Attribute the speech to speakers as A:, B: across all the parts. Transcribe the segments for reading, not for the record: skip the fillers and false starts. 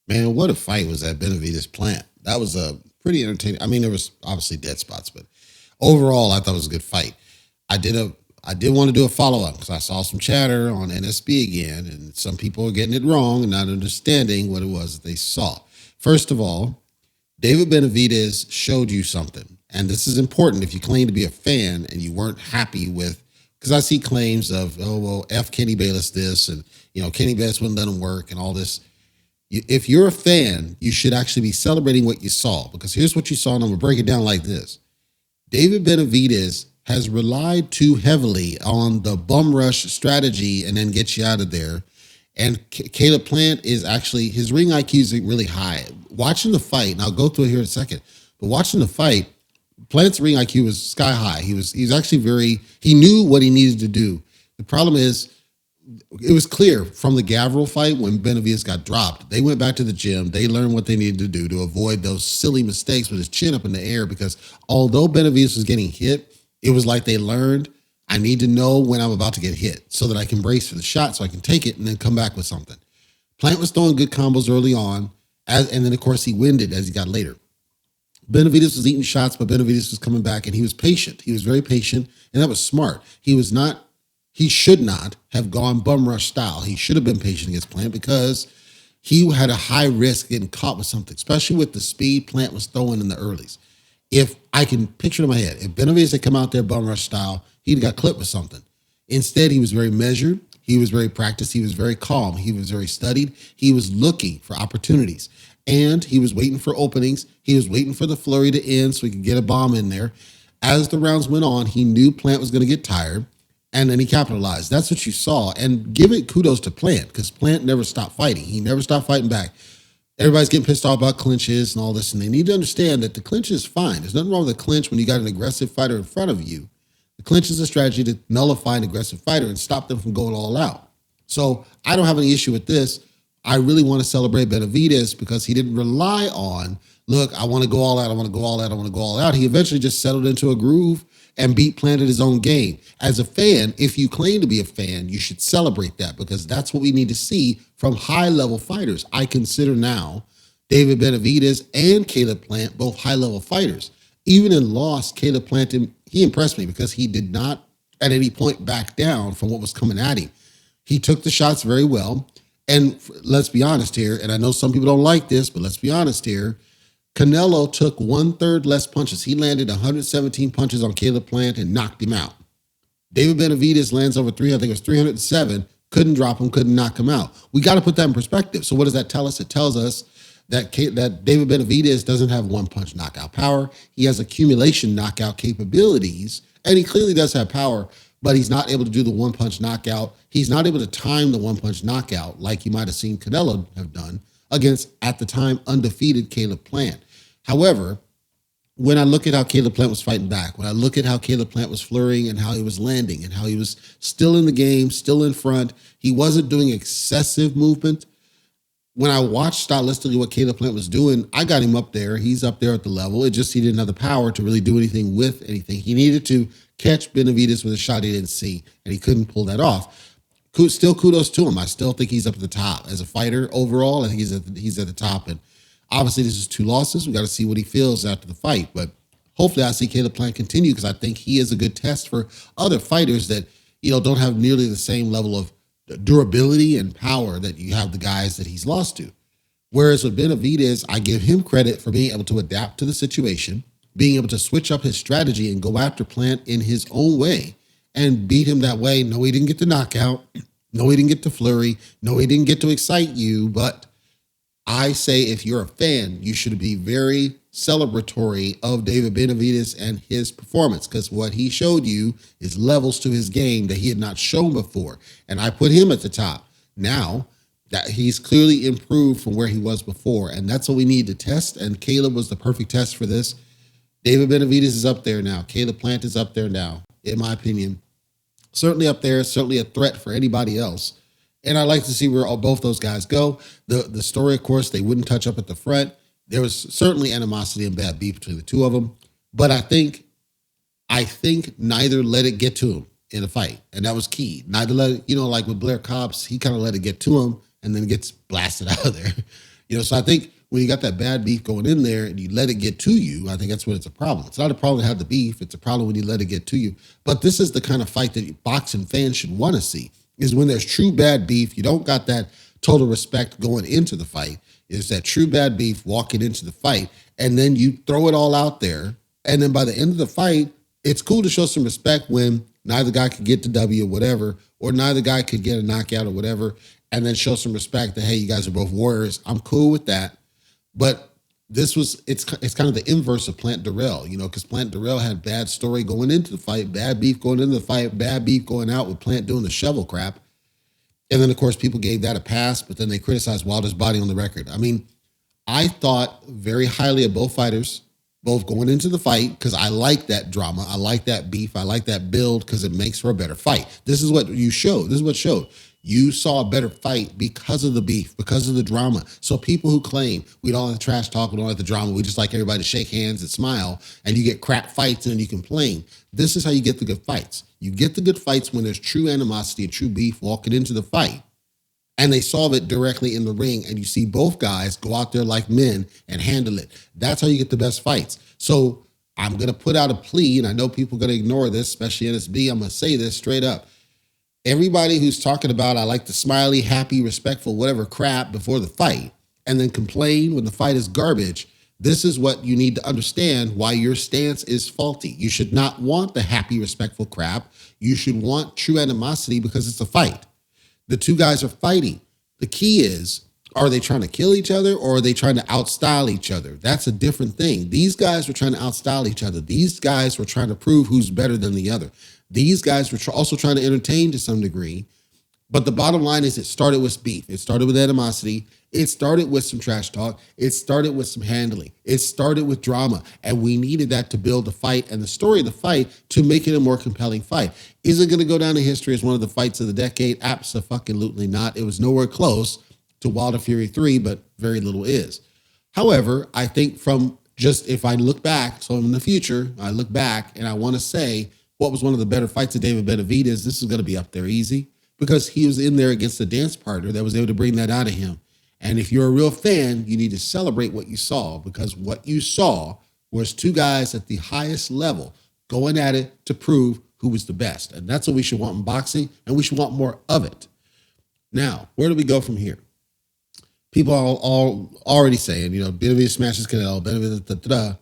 A: Man, what a fight was that Benavidez Plant. That was a pretty entertaining. I mean, there was obviously dead spots, but overall, I thought it was a good fight. I did a I did want to do a follow up because I saw some chatter on NSB again, and some people are getting it wrong and not understanding what it was that they saw. First of all, David Benavidez showed you something, and this is important if you claim to be a fan and you weren't happy with. Because I see claims of, oh well, F Kenny Bayless this, and Kenny Bayless wouldn't let him work and all this. If you're a fan, you should actually be celebrating what you saw, because here's what you saw, and I'm gonna break it down like this. David Benavidez has relied too heavily on the bum rush strategy and then get you out of there. And Caleb Plant is actually, his ring IQ is really high. Watching the fight, and I'll go through it here in a second, but watching the fight, Plant's ring IQ was sky high. He's actually he knew what he needed to do. The problem is, it was clear from the Gavril fight when Benavidez got dropped. They went back to the gym. They learned what they needed to do to avoid those silly mistakes with his chin up in the air, because although Benavidez was getting hit, it was like they learned, I need to know when I'm about to get hit so that I can brace for the shot so I can take it and then come back with something. Plant was throwing good combos early on, and then, of course, he winded as he got later. Benavidez was eating shots, but Benavidez was coming back, and he was patient. He was very patient, and that was smart. He should not have gone bum rush style. He should have been patient against Plant, because he had a high risk getting caught with something, especially with the speed Plant was throwing in the earlies. If I can picture it in my head, if Benavidez had come out there bum rush style, he'd got clipped with something. Instead, he was very measured. He was very practiced. He was very calm. He was very studied. He was looking for opportunities, and he was waiting for openings. He was waiting for the flurry to end so he could get a bomb in there. As the rounds went on, he knew Plant was going to get tired, and then he capitalized. That's what you saw. And give it kudos to Plant, because Plant never stopped fighting. He never stopped fighting back. Everybody's getting pissed off about clinches and all this, and they need to understand that the clinch is fine. There's nothing wrong with a clinch when you got an aggressive fighter in front of you. The clinch is a strategy to nullify an aggressive fighter and stop them from going all out. So I don't have any issue with this. I really want to celebrate Benavidez because he didn't rely on, look, I want to go all out, I want to go all out, I want to go all out. He eventually just settled into a groove and beat Plant at his own game. As a fan, if you claim to be a fan, you should celebrate that, because that's what we need to see from high-level fighters. I consider now David Benavidez and Caleb Plant both high-level fighters. Even in loss, Caleb Plant, he impressed me because he did not at any point back down from what was coming at him. He took the shots very well. And let's be honest here, and I know some people don't like this, but let's be honest here. Canelo took 1/3 less punches. He landed 117 punches on Caleb Plant and knocked him out. David Benavidez lands over 300, I think it was 307, couldn't drop him, couldn't knock him out. We got to put that in perspective. So what does that tell us? It tells us that David Benavidez doesn't have one-punch knockout power. He has accumulation knockout capabilities, and he clearly does have power, but he's not able to do the one-punch knockout. He's not able to time the one-punch knockout like you might have seen Canelo have done against, at the time, undefeated Caleb Plant. However, when I look at how Caleb Plant was fighting back, when I look at how Caleb Plant was flurrying and how he was landing and how he was still in the game, still in front, he wasn't doing excessive movement. When I watched stylistically what Caleb Plant was doing, I got him up there. He's up there at the level. It just, he didn't have the power to really do anything with anything. He needed to catch Benavidez with a shot he didn't see, and he couldn't pull that off. Still kudos to him. I still think he's up at the top. As a fighter overall, I think he's at the top. And obviously, this is 2 losses. We got to see what he feels after the fight. But hopefully I see Caleb Plant continue, because I think he is a good test for other fighters that, don't have nearly the same level of durability and power that you have the guys that he's lost to. Whereas with Benavidez, I give him credit for being able to adapt to the situation, being able to switch up his strategy and go after Plant in his own way and beat him that way. No, he didn't get the knockout. No, he didn't get to flurry. No, he didn't get to excite you. But I say, if you're a fan, you should be very celebratory of David Benavidez and his performance, because what he showed you is levels to his game that he had not shown before. And I put him at the top. Now that he's clearly improved from where he was before, and that's what we need to test. And Caleb was the perfect test for this. David Benavidez is up there now. Caleb Plant is up there now, in my opinion. Certainly up there, certainly a threat for anybody else. And I like to see where both those guys go. The story, of course, they wouldn't touch up at the front. There was certainly animosity and bad beef between the two of them. But I think neither let it get to him in a fight. And that was key. Neither let it, like with Blair Cobbs, he kind of let it get to him and then gets blasted out of there. So I think when you got that bad beef going in there and you let it get to you, I think that's when it's a problem. It's not a problem to have the beef. It's a problem when you let it get to you. But this is the kind of fight that boxing fans should want to see, is when there's true bad beef. You don't got that total respect going into the fight. It's that true bad beef walking into the fight, and then you throw it all out there. And then by the end of the fight, it's cool to show some respect when neither guy could get the W or whatever, or neither guy could get a knockout or whatever, and then show some respect that, hey, you guys are both warriors. I'm cool with that. But it's kind of the inverse of Plant Darrell, because Plant Darrell had bad story going into the fight, bad beef going into the fight, bad beef going out with Plant doing the shovel crap. And then, of course, people gave that a pass, but then they criticized Wilder's body on the record. I mean, I thought very highly of both fighters, both going into the fight, because I like that drama. I like that beef. I like that build because it makes for a better fight. This is what you showed. This is what showed. You saw a better fight because of the beef, because of the drama. So people who claim we don't like the trash talk, we don't like the drama, we just like everybody to shake hands and smile, and you get crap fights and then you complain. This is how you get the good fights. You get the good fights when there's true animosity and true beef walking into the fight, and they solve it directly in the ring, and you see both guys go out there like men and handle it. That's how you get the best fights. So I'm going to put out a plea, and I know people are going to ignore this, especially NSB. I'm going to say this straight up. Everybody who's talking about I like the smiley, happy, respectful, whatever crap before the fight, and then complain when the fight is garbage, this is what you need to understand why your stance is faulty. You should not want the happy, respectful crap. You should want true animosity because it's a fight. The two guys are fighting. The key is, are they trying to kill each other or are they trying to outstyle each other? That's a different thing. These guys were trying to outstyle each other. These guys were trying to prove who's better than the other. These guys were also trying to entertain to some degree. But the bottom line is it started with beef. It started with animosity. It started with some trash talk. It started with some handling. It started with drama. And we needed that to build the fight and the story of the fight to make it a more compelling fight. Is it going to go down in history as one of the fights of the decade? Abso-fucking-lutely not. It was nowhere close to Wilder Fury 3, but very little is. However, I think from just if I look back, so in the future, I look back and I want to say what was one of the better fights of David Benavidez, this is going to be up there easy because he was in there against a dance partner that was able to bring that out of him. And if you're a real fan, you need to celebrate what you saw because what you saw was two guys at the highest level going at it to prove who was the best. And that's what we should want in boxing, and we should want more of it. Now, where do we go from here? People are all already saying, Benavidez smashes Canelo, Benavidez,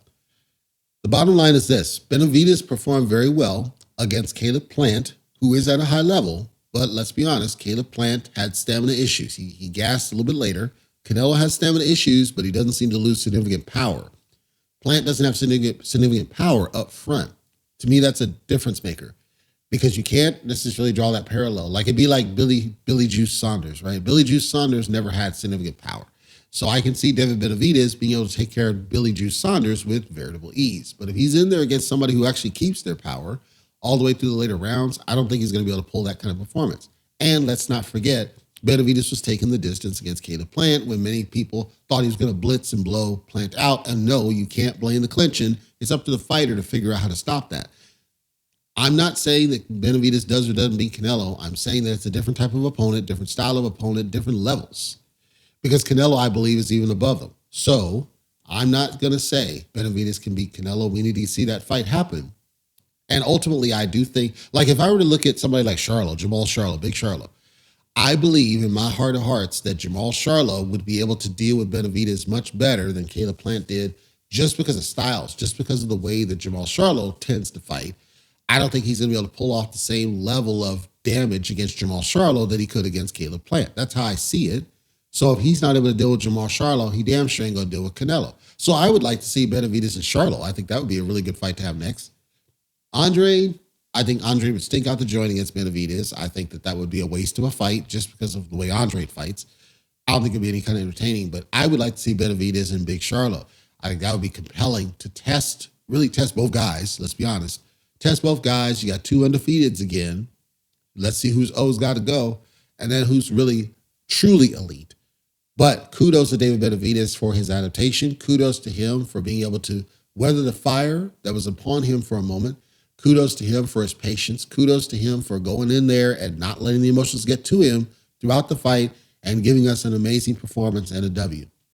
A: The bottom line is this. Benavidez performed very well against Caleb Plant, who is at a high level, but let's be honest, Caleb Plant had stamina issues. He gassed a little bit later. Canelo has stamina issues, but he doesn't seem to lose significant power. Plant doesn't have significant power up front. To me, that's a difference maker because you can't necessarily draw that parallel. Like it'd be like Billy Juice Saunders, right? Billy Juice Saunders never had significant power. So I can see David Benavidez being able to take care of Billy Juice Saunders with veritable ease. But if he's in there against somebody who actually keeps their power all the way through the later rounds, I don't think he's going to be able to pull that kind of performance. And let's not forget, Benavidez was taking the distance against Caleb Plant when many people thought he was going to blitz and blow Plant out. And no, you can't blame the clinching. It's up to the fighter to figure out how to stop that. I'm not saying that Benavidez does or doesn't beat Canelo. I'm saying that it's a different type of opponent, different style of opponent, different levels. Because Canelo, I believe, is even above them. So I'm not going to say Benavidez can beat Canelo. We need to see that fight happen. And ultimately, I do think, like if I were to look at somebody like Charlo, Jermall Charlo, Big Charlo, I believe in my heart of hearts that Jermall Charlo would be able to deal with Benavidez much better than Caleb Plant did just because of styles, just because of the way that Jermall Charlo tends to fight. I don't think he's going to be able to pull off the same level of damage against Jermall Charlo that he could against Caleb Plant. That's how I see it. So if he's not able to deal with Jermall Charlo, he damn sure ain't going to deal with Canelo. So I would like to see Benavidez and Charlo. I think that would be a really good fight to have next. I think Andre would stink out the joint against Benavidez. I think that would be a waste of a fight just because of the way Andre fights. I don't think it'd be any kind of entertaining, but I would like to see Benavidez and Big Charlo. I think that would be compelling to really test both guys. Let's be honest. Test both guys. You got two undefeateds again. Let's see who's O's got to go and then who's really, truly elite. But kudos to David Benavidez for his adaptation. Kudos to him for being able to weather the fire that was upon him for a moment. Kudos to him for his patience. Kudos to him for going in there and not letting the emotions get to him throughout the fight and giving us an amazing performance and a W.